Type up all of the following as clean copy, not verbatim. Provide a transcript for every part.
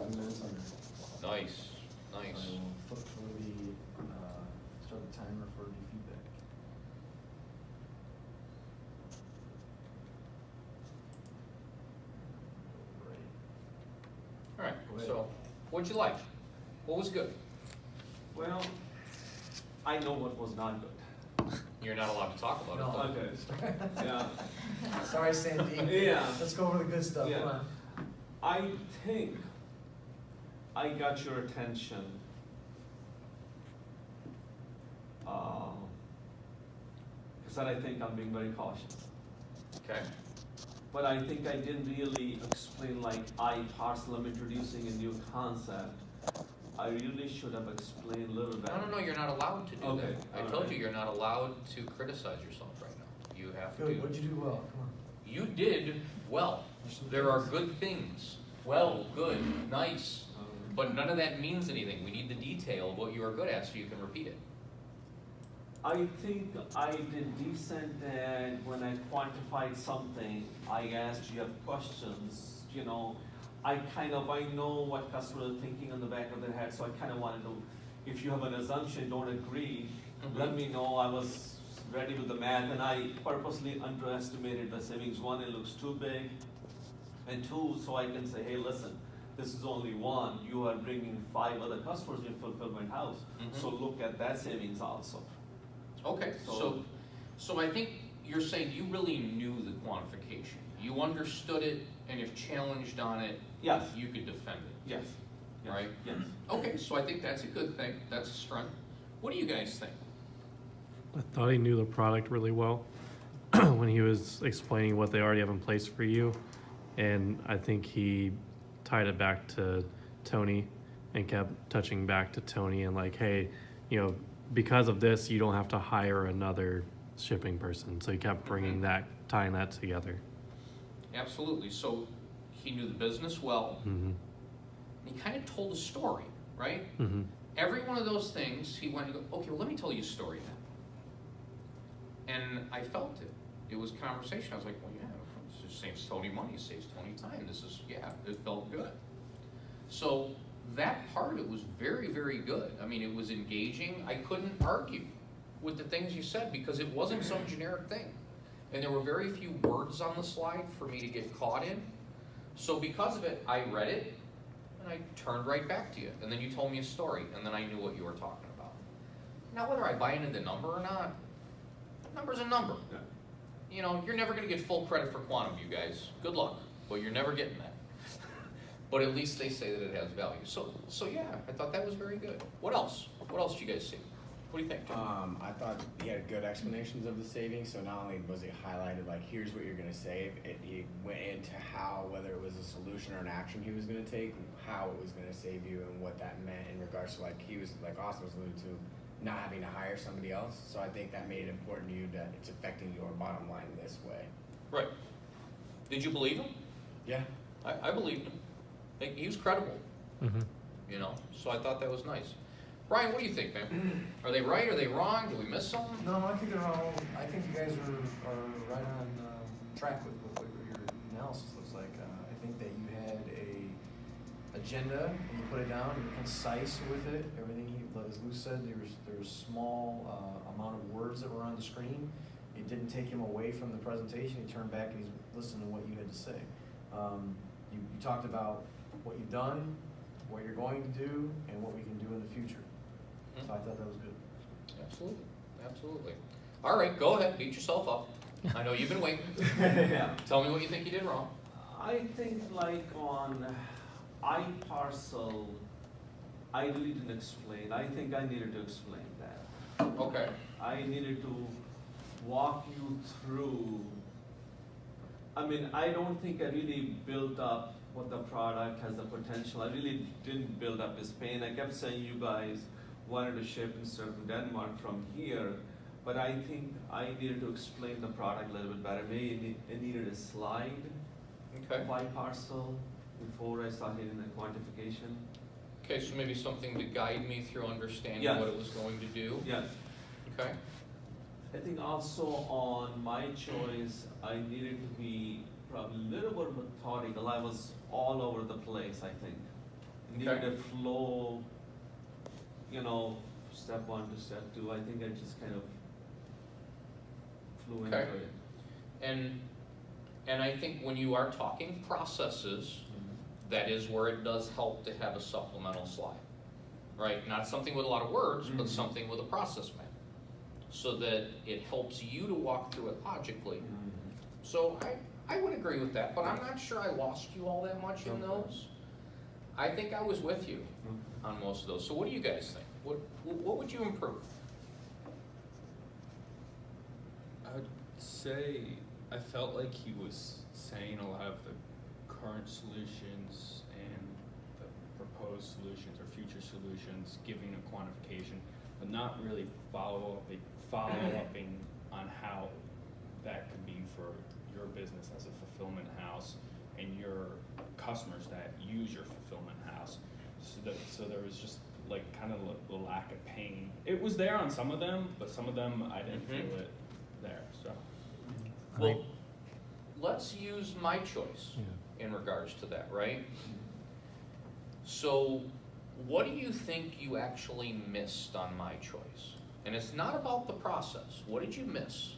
7 minutes under. Nice, nice. I will flip for the, start the timer for the feedback. All right, Go ahead. so what'd you like? What was good? Well, I know what was not good. You're not allowed to talk about it, though. Okay. Yeah. Sorry, Sandeep. Yeah. Let's go over the good stuff, Yeah. come on. I think I got your attention. Because I think I'm being very cautious. Okay. But I think I didn't really explain like iParcel, I'm introducing a new concept. I really should have explained a little better. No, you're not allowed to do Okay, that. I all told right. you, you're not allowed to criticize yourself right now. You have to. Good, what'd you do well, come on. You did well. There are good things. Well, good, nice. But none of that means anything. We need the detail of what you are good at so you can repeat it. I think I did decent that when I quantified something, I asked you have questions, you know. I know what customers are thinking on the back of their head, so I kind of wanted to, if you have an assumption, don't agree, let me know. I was ready with the math, and I purposely underestimated the savings. One, it looks too big, and two, so I can say, hey, listen, this is only one. You are bringing 5 other customers in fulfillment house, so look at that savings also. Okay, so I think you're saying you really knew the quantification. You understood it, and if challenged on it, Yes. you could defend it. Yes. Yes. Right? Yes. Okay, so I think that's a good thing. That's a strength. What do you guys think? I thought he knew the product really well when he was explaining what they already have in place for you. And I think he tied it back to Tony and kept touching back to Tony and like, hey, you know, because of this, you don't have to hire another shipping person. So he kept bringing that, tying that together. Absolutely. So he knew the business well. Mm-hmm. He kind of told a story, right? Mm-hmm. Every one of those things, he went and go, okay, well, let me tell you a story then. And I felt it. It was conversation. I was like, well, yeah, this saves Tony money, saves Tony time. This is, yeah, it felt good. So that part of it was very, very good. I mean, it was engaging. I couldn't argue with the things you said because it wasn't some generic thing. And there were very few words on the slide for me to get caught in. So because of it, I read it, and I turned right back to you. And then you told me a story, and then I knew what you were talking about. Now, whether I buy into the number or not, number's a number. Yeah. You know, you're never going to get full credit for quantum, you guys. Good luck, but you're never getting that. But at least they say that it has value. So yeah, I thought that was very good. What else? What else do you guys see? What do you think, Jim? I thought he had good explanations of the savings, so not only was it highlighted like here's what you're gonna save, he went into how, whether it was a solution or an action he was gonna take, how it was gonna save you and what that meant in regards to like he was, like Austin was alluding to, not having to hire somebody else. So I think that made it important to you that it's affecting your bottom line this way. Right. Did you believe him? Yeah. I believed him. He was credible. Mm-hmm. You know, so I thought that was nice. Brian, what do you think, man? Are they right? Are they wrong? Did we miss something? No, I think they're all, I think you guys are right on track with what your analysis looks like. I think that you had a agenda and you put it down, you were concise with it. Everything as Lou said, there was small amount of words that were on the screen. It didn't take him away from the presentation. He turned back and he's listening to what you had to say. You talked about what you've done, what you're going to do, and what we can do in the future. So I thought that was good. Absolutely. Absolutely. All right, go ahead. Beat yourself up. I know you've been waiting. Yeah. Tell me what you think you did wrong. I think like on iParcel, I really didn't explain. I think I needed to explain that. Okay. I needed to walk you through. I mean, I don't think I really built up what the product has the potential. I really didn't build up his pain. I kept saying you guys wanted to ship instead from Denmark from here, but I think I needed to explain the product a little bit better. Maybe it needed a slide Okay. by parcel before I started in the quantification. Okay, so maybe something to guide me through understanding Yes. what it was going to do. Yes. Okay. I think also on my choice, I needed to be probably a little bit methodical. I was all over the place, I think. needed Okay. a flow, you know, step one to step two. I think I just kind of flew into Okay. it. And I think when you are talking processes, that is where it does help to have a supplemental slide, right? Not something with a lot of words, but Mhm. something with a process map, so that it helps you to walk through it logically. Mhm. So I would agree with that, but I'm not sure I lost you all that much in Okay. those. I think I was with you Okay. on most of those. So what do you guys think? What would you improve? I would say I felt like he was saying a lot of the current solutions and the proposed solutions or future solutions, giving a quantification, but not really follow-upping on how that could be for your business as a fulfillment house and your customers that use your fulfillment house. So there was just like kind of the lack of pain. It was there on some of them, but some of them I didn't Mhm. feel it there. So I Well, think- let's use my choice Yeah. in regards to that, right? So what do you think you actually missed on my choice? And it's not about the process. What did you miss?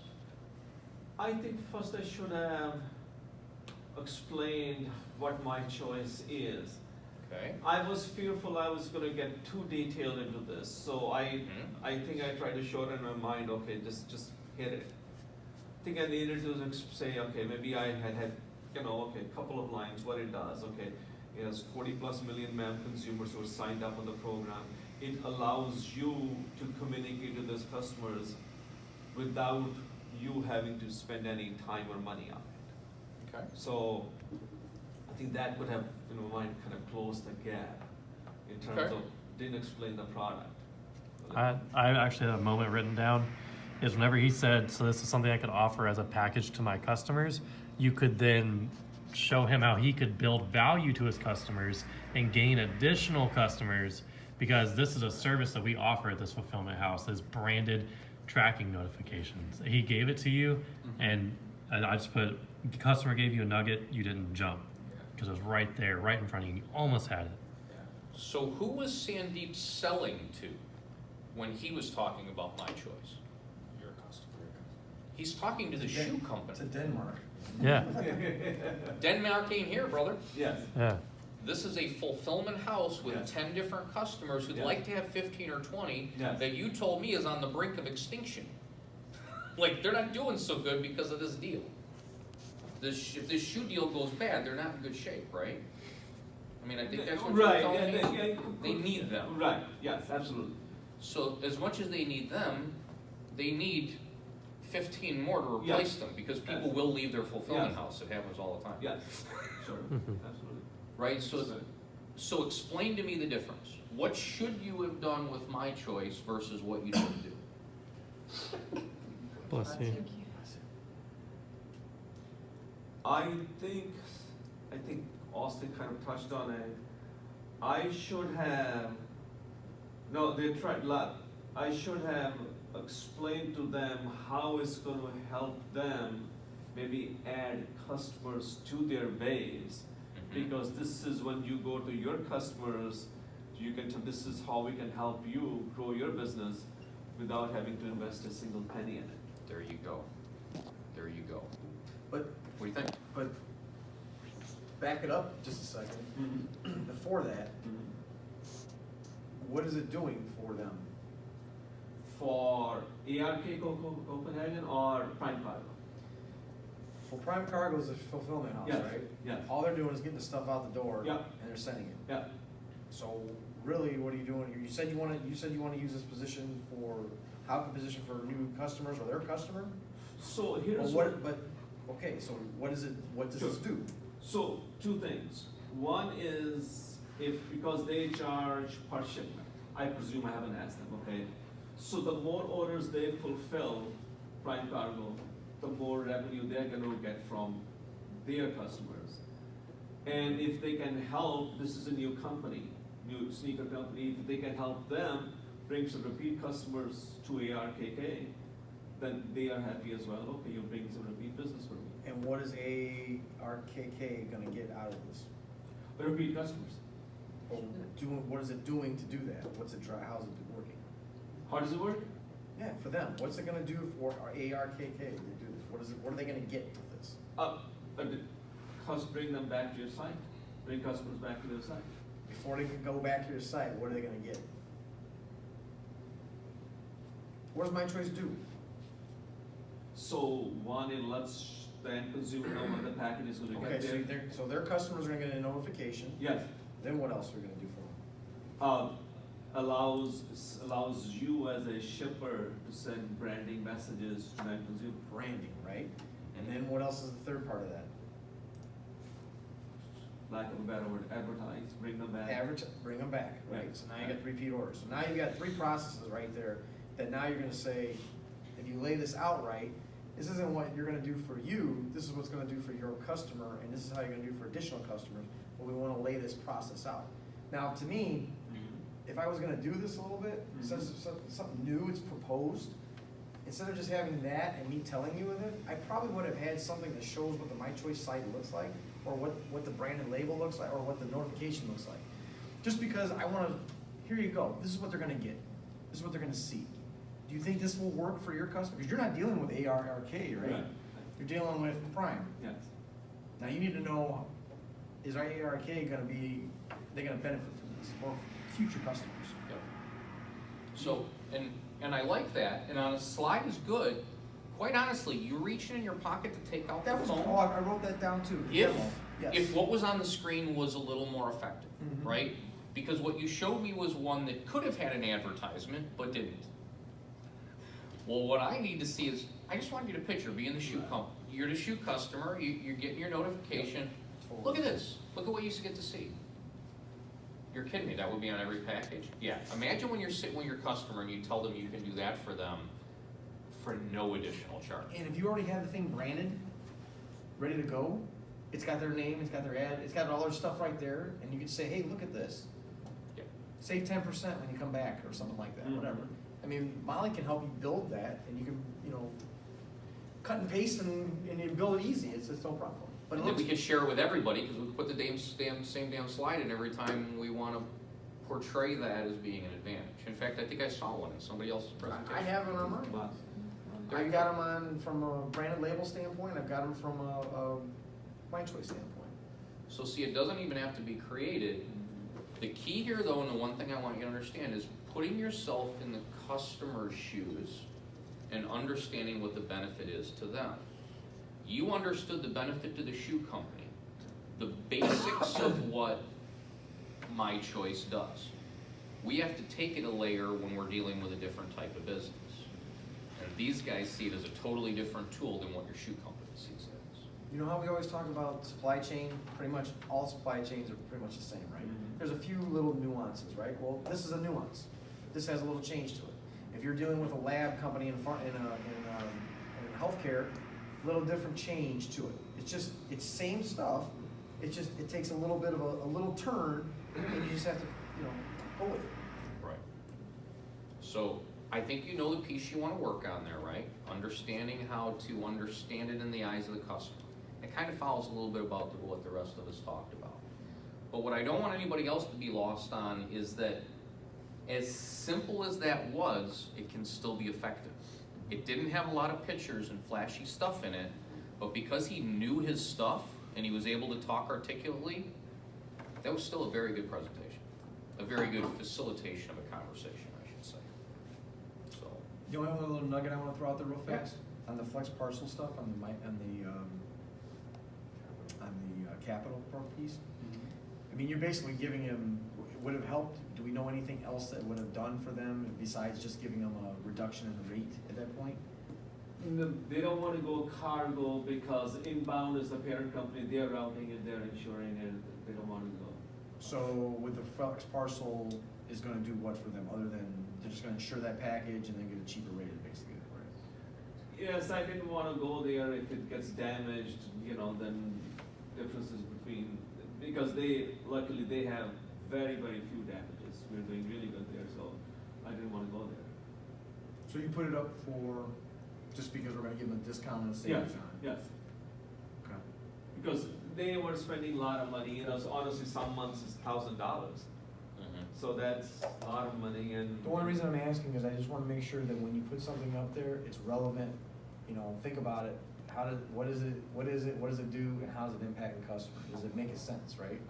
I think first I should have explained what my choice is. Okay. I was fearful I was gonna get too detailed into this, so Mhm. I think I tried to shorten my mind, okay, just hit it. I think I needed to say, okay, maybe I had, you know, okay, a couple of lines, what it does, okay. It has 40+ million MAM consumers who are signed up on the program. It allows you to communicate to those customers without you having to spend any time or money on it. Okay. So I think that would have, in my mind, kind of closed the gap in terms Okay. of, didn't explain the product. I actually had a moment written down, is whenever he said, so this is something I could offer as a package to my customers, you could then show him how he could build value to his customers and gain additional customers, because this is a service that we offer at this fulfillment house, is branded tracking notifications. He gave it to you, and I just put, the customer gave you a nugget, you didn't jump, because it was right there, right in front of you, you almost had it. So who was Sandeep selling to when he was talking about my choice? your customer. He's talking to the shoe To company. Denmark. Yeah, Denmark ain't here, brother. Yes. yeah. This is a fulfillment house with Yes. 10 different customers who'd Yes. like to have 15 or 20 Yes. that you told me is on the brink of extinction. Like, they're not doing so good because of this deal. If this shoe deal goes bad, they're not in good shape, right? I mean, I think that's what you're Right, telling me. yeah, They need them. Right, yes, absolutely. So as much as they need them, they need 15 more to replace Yes. them, because people Yes. will leave their fulfillment Yes. house. It happens all the time. Yes, sure, absolutely. Right? So explain to me the difference. What should you have done with my choice versus what you didn't do? Bless you. I think Austin kind of touched on it. I should have, no, they tried, I should have explained to them how it's gonna help them maybe add customers to their base. Because this is when you go to your customers, you can tell this is how we can help you grow your business without having to invest a single penny in it. There you go. There you go. But, What do you think? but back it up just a second. Before that, what is it doing for them? For ARK Copenhagen or Prime Cargo? Well, Prime Cargo is a fulfillment house, Yes, right? yes. All they're doing is getting the stuff out the door, Yeah. and they're sending it. Yeah. So really, what are you doing here? You said you want to use this position for position for new customers or their customer. So Well, here's okay. So what is it? What does this do? So two things. One is because they charge per shipment. I presume I haven't asked them. Okay. So the more orders they fulfill, Prime Cargo, the more revenue they're going to get from their customers. And if they can help, this is a new company, new sneaker company, if they can help them bring some repeat customers to ARKK, then they are happy as well. Okay, you're bringing some repeat business for me. And what is ARKK going to get out of this? Repeat customers. Well, what is it doing to do that? What's it how's it working? How does it work? Yeah, for them, what's it gonna do for our ARKK to do this? What are they gonna get with this? Bring them back to your site, bring customers back to their site. Before they can go back to your site, what are they gonna get? What does My Choice do? So one, it lets the end consumer know when the package is gonna Okay, get there. so their customers are gonna get a notification. Yes, Then what else are we gonna do for them? allows you as a shipper to send branding messages to end consumer. Branding, right? And then what else is the third part of that? Lack of a better word, advertise, bring them back. Bring them back, right? Right. So now you got repeat orders. So now you got 3 processes right there that now you're gonna say, if you lay this out right, this isn't what you're gonna do for you, this is what's gonna do for your customer, and this is how you're gonna do for additional customers, but we wanna lay this process out. Now, to me, if I was gonna do this a little bit, since it's something new, it's proposed, instead of just having that and me telling you with it, I probably would have had something that shows what the My Choice site looks like, or what the branded label looks like, or what the notification looks like. Just because I wanna, here you go, this is what they're gonna get, this is what they're gonna see. Do you think this will work for your customer? Because you're not dealing with ARRK, right? Right. You're dealing with Prime. Yes. Now you need to know, is our ARK gonna be, they're gonna benefit from this, or future customers? Yep. So, and I like that, and on a slide is good. Quite honestly, you reaching in your pocket to take out the That was, phone. oh, I wrote that down too. the demo. Yes. If what was on the screen was a little more effective, Mhm. right? Because what you showed me was one that could have had an advertisement, but didn't. Well, what I need to see is, I just want you to picture being the shoe company. You're the shoe customer, you're getting your notification. Totally. Look at this, look at what you get to see. You're kidding me, that would be on every package? Yeah, imagine when you're sitting with your customer and you tell them you can do that for them for no additional charge. And if you already have the thing branded, ready to go, it's got their name, it's got their ad, it's got all their stuff right there, and you can say, hey, look at this. Yeah. Save 10% when you come back, or something like that, Mhm. whatever. I mean, Molly can help you build that, and you can, cut and paste and you build it easy, it's no problem. But it And then looks, we could share it with everybody, because we could put the same damn slide in every time we wanna portray that as being an advantage. In fact, I think I saw one in somebody else's presentation. I have it on mine. But, I've got them on from a branded label standpoint, I've got them from a My Choice standpoint. So see, it doesn't even have to be created. The key here though, and the one thing I want you to understand is putting yourself in the customer's shoes and understanding what the benefit is to them. You understood the benefit to the shoe company, the basics of what My Choice does. We have to take it a layer when we're dealing with a different type of business. And these guys see it as a totally different tool than what your shoe company sees it as. You know how we always talk about supply chain? Pretty much all supply chains are pretty much the same, right? Mhm. There's a few little nuances, right? Well, this is a nuance. This has a little change to it. If you're dealing with a lab company in healthcare, a little different change to it. It's same stuff. It takes a little bit of a little turn, and you just have to, go with it. Right. So I think you know the piece you want to work on there, right? Understanding how to understand it in the eyes of the customer. It kind of follows a little bit about what the rest of us talked about. But what I don't want anybody else to be lost on is that as simple as that was, it can still be effective. It didn't have a lot of pictures and flashy stuff in it, but because he knew his stuff and he was able to talk articulately, that was still a very good presentation. A very good facilitation of a conversation, I should say. So, The only other little nugget I want to throw out there real fast on the flex parcel stuff on the capital pro piece. I mean, you're basically giving him. Would have helped. Do we know anything else that would have done for them besides just giving them a reduction in the rate at that point? No, they don't want to go cargo because inbound is the parent company, they're routing it, they're insuring it, they don't want to go. So with the flex parcel is going to do what for them other than they're just going to insure that package and then get a cheaper rate, basically, right? Yes, I didn't want to go there if it gets damaged, then differences between, because luckily they have very, very few damages. We're doing really good there, so I didn't want to go there. So you put it up for just because we're going to give them a discount and a savings Yes, on it? yes, Okay. because they were spending a lot of money, so honestly, some months it's $1,000. So that's a lot of money and. The only reason I'm asking is I just wanna make sure that when you put something up there, it's relevant, you know, think about it. What is it do, and how does it impact the customer? Does it make a sense, right?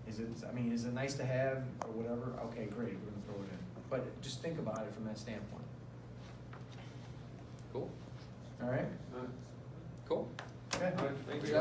Is it nice to have or whatever? Okay, great, we're gonna throw it in. But just think about it from that standpoint. Cool, All right? cool. Okay. All right, thank Good you. job.